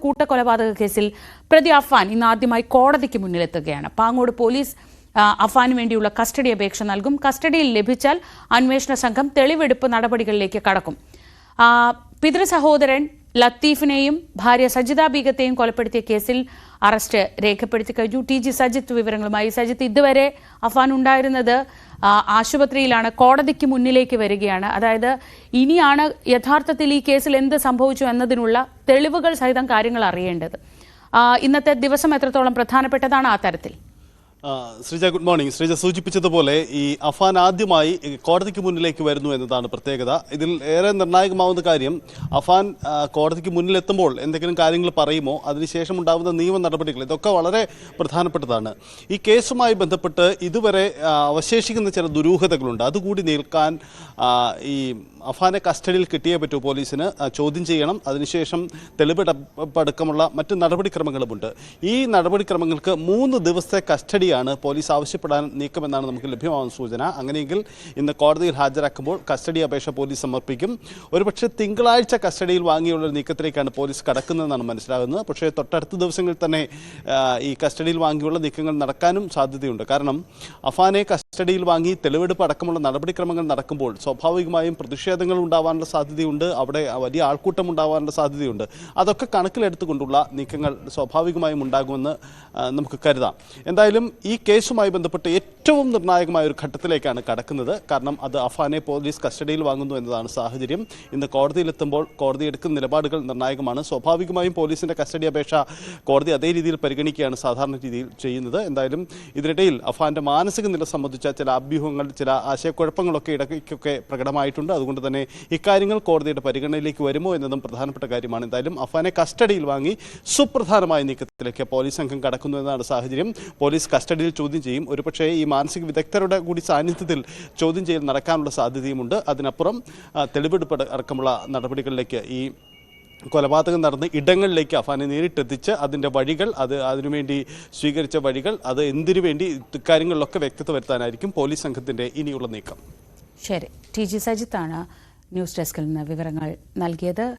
കൂട്ടക്കൊലപാതക കേസിൽ പ്രതി അഫാൻ ഇന്ന് ആദ്യമായി കോടതിക്ക് മുന്നിലെത്തുകയാണ്. പാങ്ങോട് പോലീസ് അഫാന് വേണ്ടിയുള്ള കസ്റ്റഡി അപേക്ഷ നൽകും. കസ്റ്റഡിയിൽ ലഭിച്ചാൽ അന്വേഷണ സംഘം തെളിവെടുപ്പ് നടപടികളിലേക്ക് കടക്കും. പിതൃ സഹോദരൻ ലത്തീഫിനെയും ഭാര്യ സജിത ബീഗത്തെയും കൊലപ്പെടുത്തിയ കേസിൽ അറസ്റ്റ് രേഖപ്പെടുത്തി കഴിഞ്ഞു. ടി.ജി. സജിത്ത് വിവരങ്ങളുമായി. സജിത്ത്, ഇതുവരെ അഫാൻ ഉണ്ടായിരുന്നത് ആശുപത്രിയിലാണ്, കോടതിക്ക് മുന്നിലേക്ക് വരികയാണ്. അതായത് ഇനിയാണ് യഥാർത്ഥത്തിൽ ഈ കേസിൽ എന്ത് സംഭവിച്ചു എന്നതിനുള്ള തെളിവുകൾ സഹിതം കാര്യങ്ങൾ അറിയേണ്ടത്. ഇന്നത്തെ ദിവസം എത്രത്തോളം പ്രധാനപ്പെട്ടതാണ് ആ തരത്തിൽ? Sreeja, good morning. ശ്രീജ സൂചിപ്പിച്ചതുപോലെ ഈ അഫാൻ ആദ്യമായി കോടതിക്ക് മുന്നിലേക്ക് വരുന്നു എന്നതാണ് പ്രത്യേകത. ഇതിൽ ഏറെ നിർണായകമാവുന്ന കാര്യം അഫാൻ കോടതിക്ക് മുന്നിലെത്തുമ്പോൾ എന്തെങ്കിലും കാര്യങ്ങൾ പറയുമോ, അതിനുശേഷം ഉണ്ടാകുന്ന നിയമ നടപടികൾ, ഇതൊക്കെ വളരെ പ്രധാനപ്പെട്ടതാണ്. ഈ കേസുമായി ബന്ധപ്പെട്ട് ഇതുവരെ അവശേഷിക്കുന്ന ചില ദുരൂഹതകളുണ്ട്. അതുകൂടി നീക്കാൻ ഈ അഫാനെ കസ്റ്റഡിയിൽ കിട്ടിയേ പറ്റൂ പോലീസിന്. ചോദ്യം ചെയ്യണം, അതിനുശേഷം തെളിവെടുപ്പടക്കമുള്ള മറ്റ് നടപടിക്രമങ്ങളുമുണ്ട്. ഈ നടപടിക്രമങ്ങൾക്ക് 3 ദിവസത്തെ കസ്റ്റഡിയാണ് പോലീസ് ആവശ്യപ്പെടാൻ നീക്കമെന്നാണ് നമുക്ക് ലഭ്യമാകുന്ന സൂചന. അങ്ങനെയെങ്കിൽ ഇന്ന് കോടതിയിൽ ഹാജരാക്കുമ്പോൾ കസ്റ്റഡി അപേക്ഷ പോലീസ് സമർപ്പിക്കും. ഒരുപക്ഷെ തിങ്കളാഴ്ച കസ്റ്റഡിയിൽ വാങ്ങിയുള്ള നീക്കത്തിലേക്കാണ് പോലീസ് കടക്കുന്നതെന്നാണ് മനസ്സിലാകുന്നത്. പക്ഷേ തൊട്ടടുത്ത ദിവസങ്ങളിൽ തന്നെ ഈ കസ്റ്റഡിയിൽ വാങ്ങിയുള്ള നീക്കങ്ങൾ നടക്കാനും സാധ്യതയുണ്ട്. കാരണം അഫാനെ കസ്റ്റഡിയിൽ വാങ്ങി തെളിവെടുപ്പ് അടക്കമുള്ള നടപടിക്രമങ്ങൾ നടക്കുമ്പോൾ സ്വാഭാവികമായും പ്രതിഷേധങ്ങൾ ഉണ്ടാവാനുള്ള സാധ്യതയുണ്ട്, അവിടെ വലിയ ആൾക്കൂട്ടം ഉണ്ടാവാനുള്ള സാധ്യതയുണ്ട്. അതൊക്കെ കണക്കിലെടുത്തുകൊണ്ടുള്ള നീക്കങ്ങൾ സ്വാഭാവികമായും ഉണ്ടാകുമെന്ന് നമുക്ക് കരുതാം. എന്തായാലും ഈ കേസുമായി ബന്ധപ്പെട്ട് ഏറ്റവും നിർണായകമായ ഒരു ഘട്ടത്തിലേക്കാണ് കടക്കുന്നത്. കാരണം അത് അഫാനെ പോലീസ് കസ്റ്റഡിയിൽ വാങ്ങുന്നു എന്നതാണ് സാഹചര്യം. ഇന്ന് കോടതിയിലെത്തുമ്പോൾ കോടതി എടുക്കുന്ന നിലപാടുകൾ നിർണായകമാണ്. സ്വാഭാവികമായും പോലീസിന്റെ കസ്റ്റഡി അപേക്ഷ കോടതി അതേ രീതിയിൽ പരിഗണിക്കുകയാണ് സാധാരണ രീതിയിൽ ചെയ്യുന്നത്. എന്തായാലും ഇതിനിടയിൽ അഫാന്റെ മാനസിക നില സംബന്ധിച്ച ചില അഭ്യൂഹങ്ങൾ, ചില ആശയക്കുഴപ്പങ്ങളൊക്കെ ഇടയ്ക്കൊക്കെ പ്രകടമായിട്ടുണ്ട്. അതുകൊണ്ട് തന്നെ ഇക്കാര്യങ്ങൾ കോടതിയുടെ പരിഗണനയിലേക്ക് വരുമോ എന്നതും പ്രധാനപ്പെട്ട കാര്യമാണ്. എന്തായാലും അഫാനെ കസ്റ്റഡിയിൽ വാങ്ങി സുപ്രധാനമായ നീക്കത്തിലേക്ക് പോലീസ് സംഘം കടക്കുന്നു എന്നതാണ് സാഹചര്യം. പോലീസ് കസ്റ്റഡിയിൽ ചോദ്യം ചെയ്യും. ഒരുപക്ഷേ ഈ മാനസിക വിദഗ്ധരുടെ കൂടി സാന്നിധ്യത്തിൽ ചോദ്യം ചെയ്യൽ നടക്കാനുള്ള സാധ്യതയുമുണ്ട്. അതിനപ്പുറം തെളിവെടുപ്പ് അടക്കമുള്ള നടപടികളിലേക്ക്, ഈ കൊലപാതകം നടന്ന ഇടങ്ങളിലേക്ക് അഫാനെ നേരിട്ടെത്തിച്ച് അതിൻ്റെ വഴികൾ, അതിനുവേണ്ടി സ്വീകരിച്ച വഴികൾ, അത് എന്തിനു വേണ്ടി, ഇക്കാര്യങ്ങളിലൊക്കെ വ്യക്തത വരുത്താനായിരിക്കും പോലീസ് സംഘത്തിൻ്റെ ഇനിയുള്ള നീക്കം. ശരി, ടി.ജി. സജിത്താണ് ന്യൂസ് ഡെസ്കിൽ നിന്ന് വിവരങ്ങൾ നൽകിയത്.